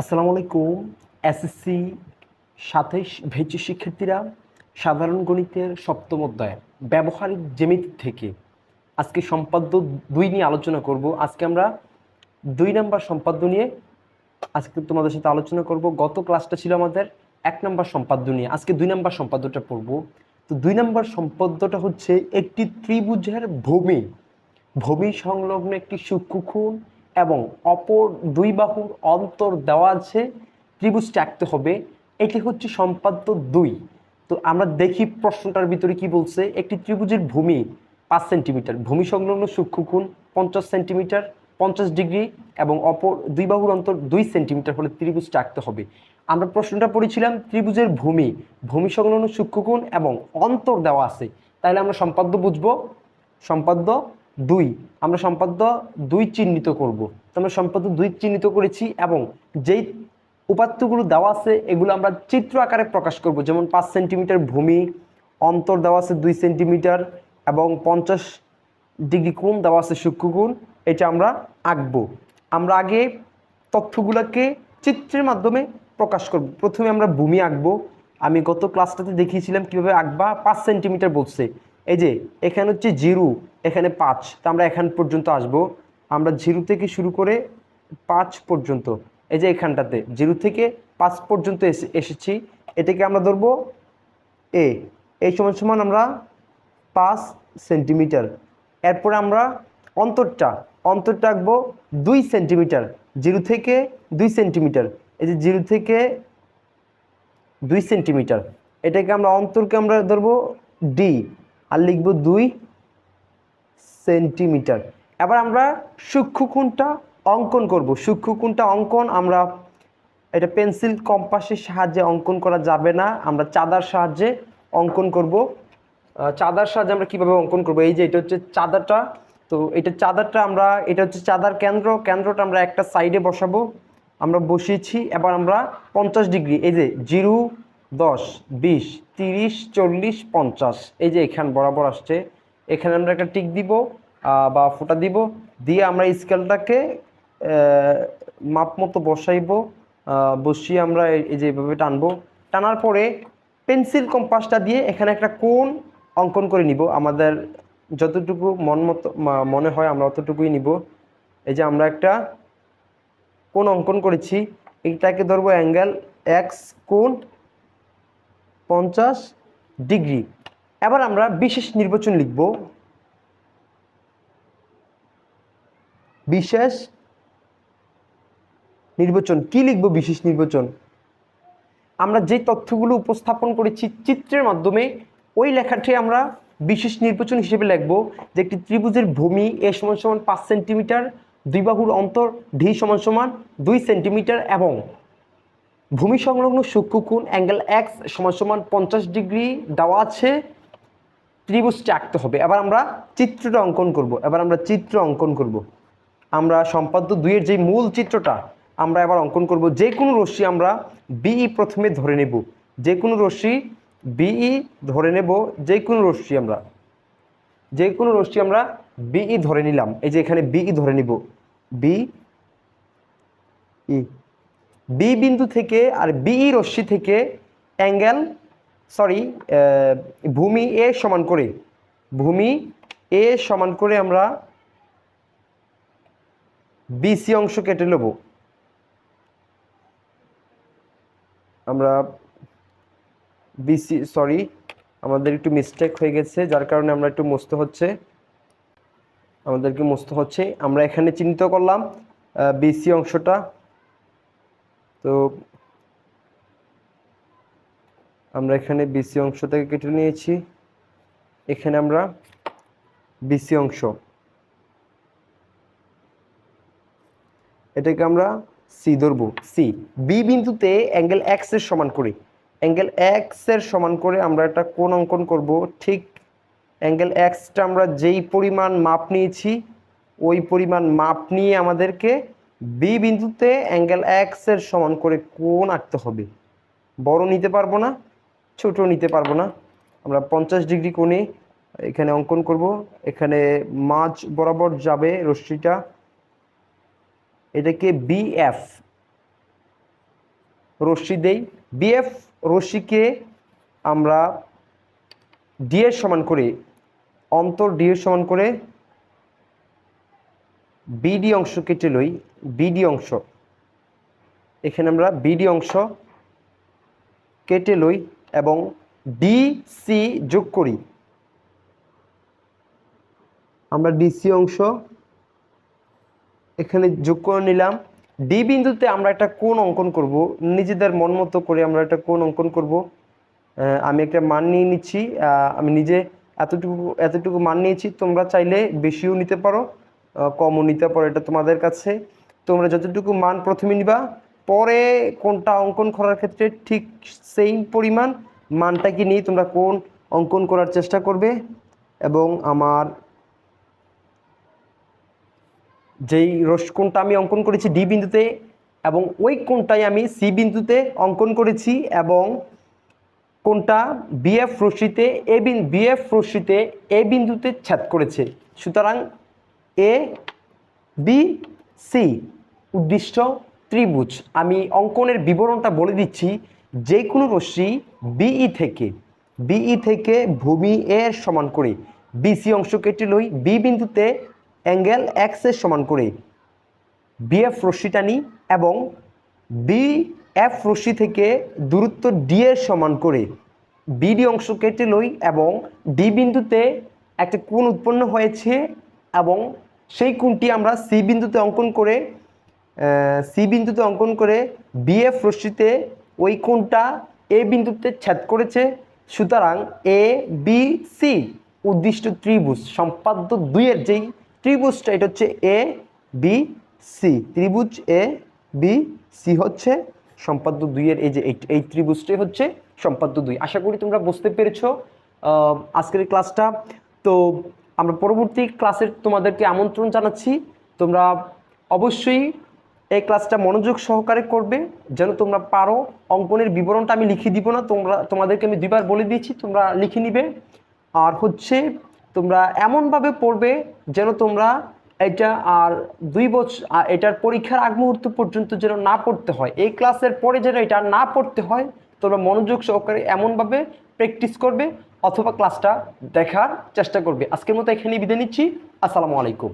আসসালামু আলাইকুম। এসএসসি ২৭ ভেচি শিক্ষার্থীরা, সাধারণ গণিতের সপ্তম অধ্যায় ব্যবহারিক জ্যামিতি থেকে আজকে সম্পাদ্য ২ নিয়ে আলোচনা করব। আজকে আমরা ২ নাম্বার সম্পাদ্য নিয়ে আজকে তোমাদের সাথে আলোচনা করব। গত ক্লাসটা ছিল আমাদের ১ নাম্বার সম্পাদ্য নিয়ে, আজকে ২ নাম্বার সম্পাদ্যটা পড়ব। তো ২ নাম্বার সম্পাদ্যটা হচ্ছে একটি ত্রিভুজের ভূমি সংলগ্ন একটি সূক্ষ্মকোণ এবং অপর দুই বাহুর অন্তর দেওয়া আছে, ত্রিভুজটা আঁকতে হবে। এটি হচ্ছে সম্পাদ্য ২। তো আমরা দেখি প্রশ্নটার ভিতরে কি বলছে। একটি ত্রিভুজের ভূমি ৫ সেন্টিমিটার, ভূমি সংলগ্ন সূক্ষ্মকোণ ৫০ সেন্টিমিটার ৫০ ডিগ্রি এবং অপর দুই বাহুর অন্তর ২ সেন্টিমিটার হলে ত্রিভুজটা আঁকতে হবে। আমরা প্রশ্নটা পড়েছিলাম ত্রিভুজের ভূমি সংলগ্ন সূক্ষ্মকোণ এবং অন্তর দেওয়া আছে, তাহলে আমরা সম্পাদ্য বুঝবো সম্পাদ্য ২। আমরা সম্পাদ্য ২ চিহ্নিত করব। তো আমরা সম্পাদ্য ২ চিহ্নিত করেছি এবং যেই উপাত্তগুলো দেওয়া আছে এগুলো আমরা চিত্র আকারে প্রকাশ করব। যেমন ৫ সেন্টিমিটার ভূমি, অন্তর দেওয়া আছে ২ সেন্টিমিটার এবং ৫০ ডিগ্রি কোণ দেওয়া আছে সূক্ষ্মকোণ। এটা আমরা আঁকবো। আমরা আগে তথ্যগুলোকে চিত্রের মাধ্যমে প্রকাশ করব। প্রথমে আমরা ভূমি আঁকবো। আমি গত ক্লাসটাতে দেখিয়েছিলাম কীভাবে আঁকবা। ৫ সেন্টিমিটার বলছে, এই যে এখানে হচ্ছে 0, এখানে ৫, তো আমরা এখান পর্যন্ত আসব। আমরা 0 থেকে শুরু করে ৫ পর্যন্ত, এই যে এখানটাতে 0 থেকে ৫ পর্যন্ত এসেছি। এটাকে আমরা ধরবো এ, এই সমান সমান আমরা ৫ সেন্টিমিটার। এরপরে আমরা অন্তরটা আঁকবো ২ সেন্টিমিটার, 0 থেকে ২ সেন্টিমিটার, এই যে 0 থেকে ২ সেন্টিমিটার। এটাকে আমরা অন্তরকে আমরা ধরবো ডি আর লিখবো 2 সেন্টিমিটার। এবার আমরা সূক্ষ্মকোণটা অঙ্কন করব। সূক্ষ্মকোণটা অঙ্কন আমরা এটা পেন্সিল কম্পাসের সাহায্যে অঙ্কন করা যাবে না, আমরা চাঁদার সাহায্যে অঙ্কন করব। চাঁদার সাহায্যে আমরা কীভাবে অঙ্কন করব, এই যে এটা হচ্ছে চাঁদাটা। তো এটা চাঁদাটা আমরা, এটা হচ্ছে চাঁদার কেন্দ্রটা আমরা একটা সাইডে বসাবো। আমরা বসিয়েছি। এবার আমরা ৫০ ডিগ্রি, এই যে 0, ১০, ২০, ৩০, ৪০, ৫০, এই যে এখান বরাবর আসছে। এখানে আমরা একটা টিক দিব বা ফোঁটা দিব, দিয়ে আমরা স্কেলটাকে মাপ মতো বসাইবো। বসিয়ে আমরা এই যে এভাবে টানবো। টানার পরে পেন্সিল কম্পাসটা দিয়ে এখানে একটা কোণ অঙ্কন করে নিব। আমাদের যতটুকু মনে হয় আমরা অতটুকুই নিব। এই যে আমরা একটা কোণ অঙ্কন করেছি, এইটাকে ধরবো অ্যাঙ্গেল এক্স কোণ ৫০ ডিগ্রি। এবার আমরা বিশেষ নির্বাচন লিখব। বিশেষ নির্বাচন কি লিখব? বিশেষ নির্বাচন আমরা যে তথ্যগুলো উপস্থাপন করেছি চিত্রের মাধ্যমে, ওই লেখাটি আমরা বিশেষ নির্বাচন হিসেবে লিখব যে একটি ত্রিভুজের ভূমি এ সমান সমান ৫ সেন্টিমিটার, দুই বাহুর অন্তর ডি সমান সমান ২ সেন্টিমিটার এবং ভূমি সংলগ্ন সূক্ষ্মকোণ অ্যাঙ্গেল এক্স সমান সমান ৫০ ডিগ্রি দেওয়া আছে, ত্রিভুজটা আঁকতে হবে। এবার আমরা চিত্রটা অঙ্কন করব। আমরা সম্পাদ্য ২ এর যে মূল চিত্রটা আমরা এবার অঙ্কন করব। যে কোনো রশ্মি আমরা বিই প্রথমে ধরে নেব। যে কোনো রশ্মি বিই ধরে নেব। যে কোনো রশ্মি আমরা বিই ধরে নিলাম। এই যে এখানে বিই ধরে নিব। বি বিন্দু থেকে আর বিই রশ্মি থেকে ভূমি এ সমান করে আমরা বিসি অংশ কেটে নেব। আমরা আমাদের একটু মিস্টেক হয়ে গেছে, যার কারণে আমরা একটু আমাদেরকে মুছতে হচ্ছে। আমরা এখানে চিহ্নিত করলাম বিসি অংশটা। তো আমরা এখানে বিসি অংশটাকে কেটে নিয়েছি। এখানে আমরা বিসি অংশ, এটাকে আমরা সি ধরবো। সি বি বিন্দুতে অ্যাঙ্গেল এক্স এর সমান করে আমরা একটা কোণ অঙ্কন করব। ঠিক অ্যাঙ্গেল এক্সটা আমরা যেই পরিমাণ মাপ নিয়েছি ওই পরিমাণ মাপ নিয়ে আমাদেরকে বি বিন্দুতে অ্যাঙ্গেল এক্স এর সমান করে কোণ আঁকতে হবে। বড় নিতে পারবো না, ছোট নিতে পারবো না। আমরা ৫০ ডিগ্রি কোণে এখানে অঙ্কন করব। এখানে মাঝ বরাবর যাবে রশ্মিটা, এটাকে বিএফ রশ্মি দেই, বিএফ রশ্মিকে আমরা ডি এর সমান করে অন্তর ডি এর সমান করে বিডি অংশ কেটে লই, বিডি অংশ এখানে আমরা বিডি অংশ কেটে লই এবং ডিসি যোগ করি। আমরা ডিসি অংশ এখানে যোগ করে নিলাম। ডি বিন্দুতে আমরা একটা কোণ অঙ্কন করব, নিজেদের মন মতো করে আমরা একটা কোণ অঙ্কন করব। আমি একটা মান নিয়ে নিচ্ছি, আমি নিজে এতটুকু মান নিয়েছি, তোমরা চাইলে বেশিও নিতে পারো, কমও নিতে পারো, এটা তোমাদের কাছে। তোমরা যতটুকু মান প্রথমে নিবা, পরে কোনটা অঙ্কন করার ক্ষেত্রে ঠিক সেই পরিমাণ মানটাকে নিয়ে তোমরা কোণ অঙ্কন করার চেষ্টা করবে। এবং আমার যেই কোণটা আমি অঙ্কন করেছি ডি বিন্দুতে, এবং ওই কোণটাই আমি সি বিন্দুতে অঙ্কন করেছি, এবং কোণটা বিএফ রশ্মিতে এ বিন্দুতে ছেদ করেছে। সুতরাং এ বি সি উদ্দিষ্ট ত্রিভুজ। আমি অঙ্কনের বিবরণটা বলে দিচ্ছি। যে কোনো রশ্মি বিই থেকে ভূমি এর সমান করে বিসি অংশ কেটে লই, বি বিন্দুতে অ্যাঙ্গেল এক্স এর সমান করে বিএফ রশ্মিটা নিই, এবং বিএফ রশ্মি থেকে দূরত্ব ডি এর সমান করে বিডি অংশ কেটে লই, এবং ডি বিন্দুতে একটা কোণ উৎপন্ন হয়েছে, এবং সেই কোণটি আমরা সি বিন্দুতে অঙ্কন করে বিএফ রশ্মিতে ওই কোণটা এ বিন্দুতে ছেদ করেছে। সুতরাং এ বি সি উদ্দিষ্ট ত্রিভুজ সম্পাদ্য 2 এর যেই ত্রিভুজটা, এটা হচ্ছে এ বি সি। ত্রিভুজ এ বি সি হচ্ছে সম্পাদ্য 2 এর এই ত্রিভুজটাই হচ্ছে সম্পাদ্য 2। আশা করি তোমরা বুঝতে পেরেছো আজকের ক্লাসটা। তো আমরা পরবর্তী ক্লাসের তোমাদেরকে আমন্ত্রণ জানাচ্ছি। তোমরা অবশ্যই এই ক্লাসটা মনোযোগ সহকারে করবে, যেন তোমরা পারো। অঙ্কনের বিবরণটা আমি লিখে দিব না, তোমাদেরকে আমি 2বার বলে দিয়েছি, তোমরা লিখে নিবে। আর হচ্ছে তোমরা এমনভাবে পড়বে যেন তোমরা এটা আর 2 বছর এটার পরীক্ষার আগ মুহূর্ত পর্যন্ত যেন না পড়তে হয়, এই ক্লাসের পরে যেন এটা না পড়তে হয়। তোমরা মনোযোগ সহকারে এমনভাবে প্র্যাকটিস করবে অথবা ক্লাসটা দেখার চেষ্টা করবে। আজকের মতো এখানেই বিদায় নিচ্ছি। আসসালামু আলাইকুম।